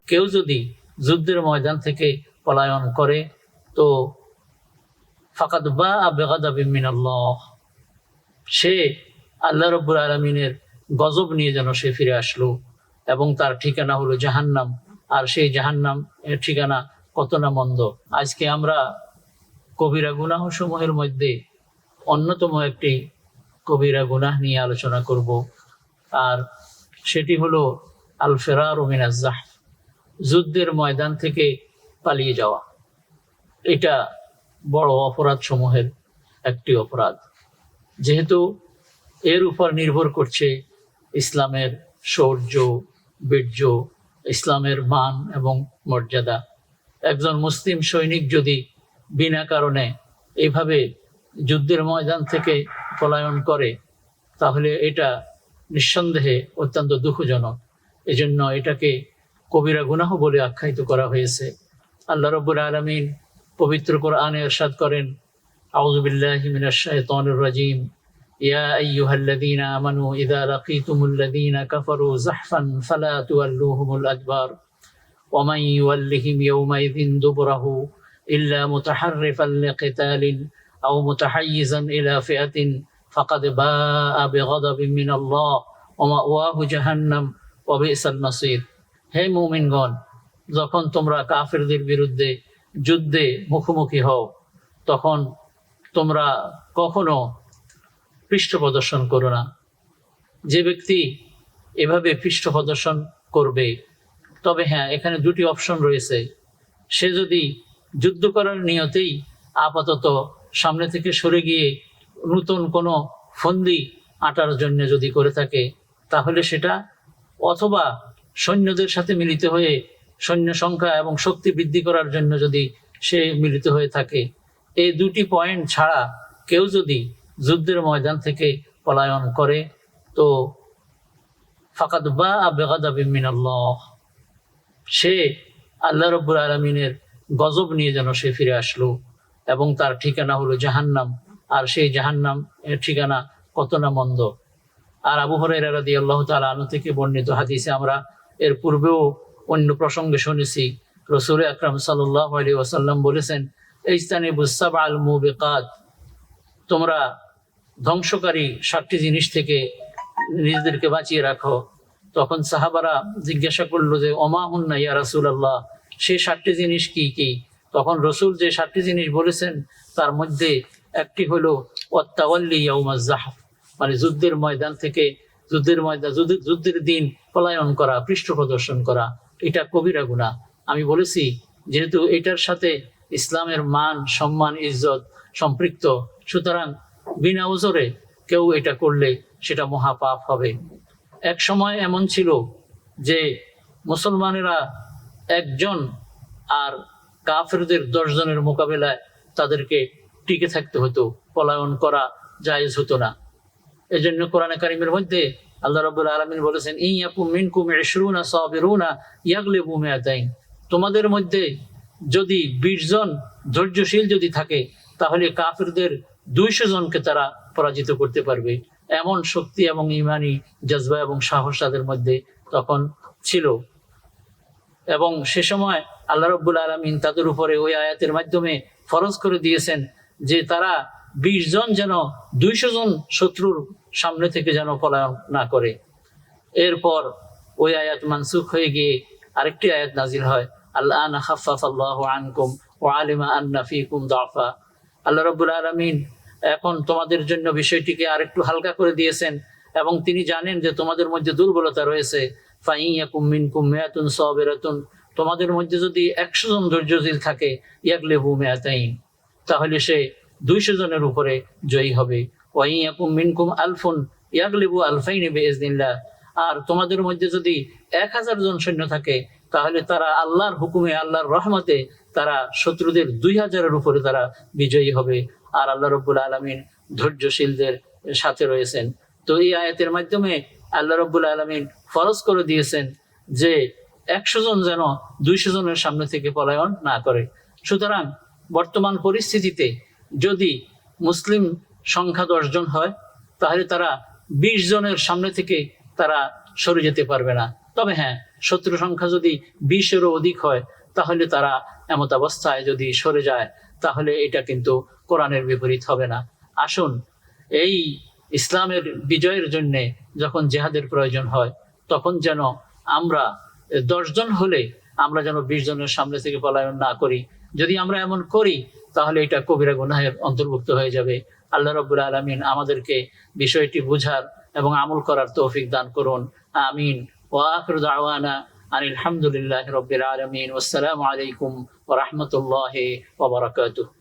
কেউ যদি যুদ্ধের ময়দান থেকে পলায়ন করে তো ফাকাদ বাআ বিগাদাবিন মিনাল্লাহ, সে আল্লাহ রাব্বুল আলামিনের গজব নিয়ে যেন সে ফিরে আসলো, এবং তার ঠিকানা হলো জাহান্নাম। আর সেই জাহান্নাম এর ঠিকানা কত না মন্দ। আজকে আমরা কবিরা গুনাহ সমূহের মধ্যে অন্যতম একটি কবিরা গুনাহ নিয়ে আলোচনা করব, আর সেটি হলো আল ফিরারু মিনাজ জাহফ, যুদ্ধের ময়দান থেকে পালিয়ে যাওয়া। এটা বড় অপরাধ সমূহের একটি অপরাধ, যেহেতু এর উপর নির্ভর করছে ইসলামের শৌর্য, বীর্য, ইসলামের মান এবং মর্যাদা। একজন মুসলিম সৈনিক যদি বিনা কারণে এইভাবে যুদ্ধের ময়দান থেকে পলায়ন করে তাহলে এটা নিঃসন্দেহে অত্যন্ত দুঃখজনক। এজন্য এটাকে কবিরা গুনাহ বলে আখ্যায়িত করা হয়েছে। আল্লাহ রাব্বুল আলামিন পবিত্র কোরআনে ইরশাদ করেন, আউযু বিল্লাহি মিনাশ শাইতানির রাজীম, ইয়া আইয়ুহাল্লাযীনা আমানু ইযা লাকীতুমুল্লাযীনা কাফারু যাহফান ফালা তুওয়াল্লুহুমুল আদবার ওয়া মান ইউওয়াল্লিহিম ইয়াওমাইযিন দুবরাহু ইল্লা মুতাহাররিফান লিকিতালিন আও মুতাহাইয়িজান ইলা ফিআতিন ফাকাদ বাআ বিগাদাবিন মিনাল্লাহ ওয়া মাওয়াহু জাহান্নাম ওয়া বিসাল মাসীর। হে মুমিনগণ, যখন তোমরা কাফেরদের বিরুদ্ধে যুদ্ধে মুখোমুখি হও তখন তোমরা কখনো পৃষ্ঠ প্রদর্শন করো না। যে ব্যক্তি এভাবে পৃষ্ঠ প্রদর্শন করবে, তবে হ্যাঁ, এখানে দুটি অপশন রয়েছে। সে যদি যুদ্ধ করার নিয়তেই আপাতত সামনে থেকে সরে গিয়ে নতুন কোনো ফন্দি আটার জন্য যদি করে থাকে তাহলে সেটা, অথবা সৈন্যদের সাথে মিলিত হয়ে সৈন্য সংখ্যা এবং শক্তি বৃদ্ধি করার জন্য যদি সে মিলিত হয়ে থাকে, এই দুটি পয়েন্ট ছাড়া কেউ যদি যুদ্ধের ময়দান থেকে পলায়ন করে তো ফাকাদ বাআ বিগাদাবিন মিনাল্লাহ, সে আল্লাহ রাব্বুল আলামিনের গজব নিয়ে যেন সে ফিরে আসলো, এবং তার ঠিকানা হলো জাহান্নাম। আর সেই জাহান্নাম এর ঠিকানা কত না মন্দ। আর আবু হুরায়রা রাদিয়াল্লাহু তাআলা আনহু থেকে বর্ণিত হাদিসে আমরা এর পূর্বেও অন্য প্রসঙ্গে শুনেছি, রাসূল আকরাম সাল্লাল্লাহু আলাইহি ওয়াসাল্লাম বলেছেন, ইজতানিবুস সাবআল মুবিকাত, তোমরা ধ্বংসকারী 7টি জিনিস থেকে নিজেদেরকে বাঁচিয়ে রাখো। তখন সাহাবারা জিজ্ঞাসা করলো যে ওমা হুন্না ইয়া রাসূলুল্লাহ, সেই 7টি জিনিস কি কি? তখন রসুল যে 7টি জিনিস বলেছেন তার মধ্যে একটি হলো ওয়াত্তাওয়াল্লি ইয়াউমাজ যাহফ, মানে যুদ্ধের ময়দান থেকে যুদ্ধের দিন পলায়ন করা, পৃষ্ঠ প্রদর্শন করা। এটা কবিরা গুনাহ। আমি বলেছি যেহেতু এটার সাথে ইসলামের মান, সম্মান, ইজ্জত সম্পৃক্ত, সুতরাং বিনা ওজরে কেউ এটা করলে সেটা মহাপাপ হবে। এক সময় এমন ছিল যে মুসলমানেরা একজন আর কাফেরদের 10 জনের মোকাবেলায় তাদেরকে টিকে থাকতে হতো, পলায়ন করা জায়েজ হতো না। এজন্য কোরআনে কারিমের মধ্যে আল্লাহ রাব্বুল আলামিন বলেছেন, ইয়াকুম মিনকুম 20 সাবিরুনা ইয়াগলিবু মিআতাইন, তোমাদের মধ্যে যদি 20 জন ধৈর্যশীল যদি থাকে তাহলে কাফেরদের 200 জনকে তারা পরাজিত করতে পারবে। এমন শক্তি এবং ঈমানি জজবা এবং সাহস তাদের মধ্যে তখন ছিল। এবং সে সময় আল্লাহ রাব্বুল আলামিন তাদের উপরে ওই আয়াতের মাধ্যমে ফরজ করে দিয়েছেন যে তারা 20 জন যেন 200 জন শত্রুর সামনে থেকে যেন পলায়ন না করে। এরপর ওই আয়াত মানসুখ হয়ে গিয়ে আরেকটি আয়াত নাজিল হয়, আল-আনা খাফফাল্লাহু আনকুম ওয়া আলিমা আন্না ফীকুম দাফা। আল্লাহ রাব্বুল আলামিন এখন তোমাদের জন্য বিষয়টিকে আরেকটু হালকা করে দিয়েছেন, এবং তিনি জানেন যে তোমাদের মধ্যে দুর্বলতা রয়েছে। ফাইয়াকুম মিনকুম মিআতুন সাবিরাতুন, তোমাদের মধ্যে যদি 100 জন ধৈর্যশীল থাকে, ইয়াগলিবু মিআতাইন, তাহলে সে 200 জনের উপরে জয়ী হবে। ওয়াইয়াকুম মিনকুম আলফুন ইয়াগলিবু আলফাইন বিইজনিল্লাহ, আর তোমাদের মধ্যে যদি 1000 জন সৈন্য থাকে তাহলে তারা আল্লাহর হুকুমে, আল্লাহর রহমতে তারা শত্রুদের 2000-এর উপরে তারা বিজয়ী হবে। আর আল্লাহ রাব্বুল আলামিন ধৈর্যশীলদের সাথে রয়েছেন। তো এই আয়াতের মাধ্যমে আল্লাহ রাব্বুল আলামিন ফরজ করে দিয়েছেন যে 100 জন যেন 200 জনের সামনে থেকে পলায়ন না করে। সুতরাং বর্তমান পরিস্থিতিতে যদি মুসলিম সংখ্যা 10 জন হয় তাহলে তারা 20 জনের সামনে থেকে তারা সরে যেতে পারবে না। তবে হ্যাঁ, শত্রু সংখ্যা যদি 20-এরও অধিক হয়, তাহলে তারা এমত অবস্থায় যদি সরে যায়, তাহলে এটা কিন্তু কোরআনের বিপরীত হবে না। আসুন, এই ইসলামের বিজয়ের জন্য যখন জেহাদের প্রয়োজন হয়, তখন যেন আমরা 10 জন হলে আমরা যেন 20 জনের সামনে থেকে পলায়ন না করি। যদি আমরা এমন করি, তাহলে এটা কবিরা গুনাহের অন্তর্ভুক্ত হয়ে যাবে। আল্লাহ রাব্বুল আলামিন আমাদেরকে বিষয়টি বুঝার এবং আমল করার তৌফিক দান করুন। আমিন। ওয়া আখিরু দাওয়ানা আনিল হামদুলিল্লাহি রাব্বিল আলামিন। ওয়াসসালামু আলাইকুম ওয়া রাহমাতুল্লাহি ওয়া বারাকাতুহু।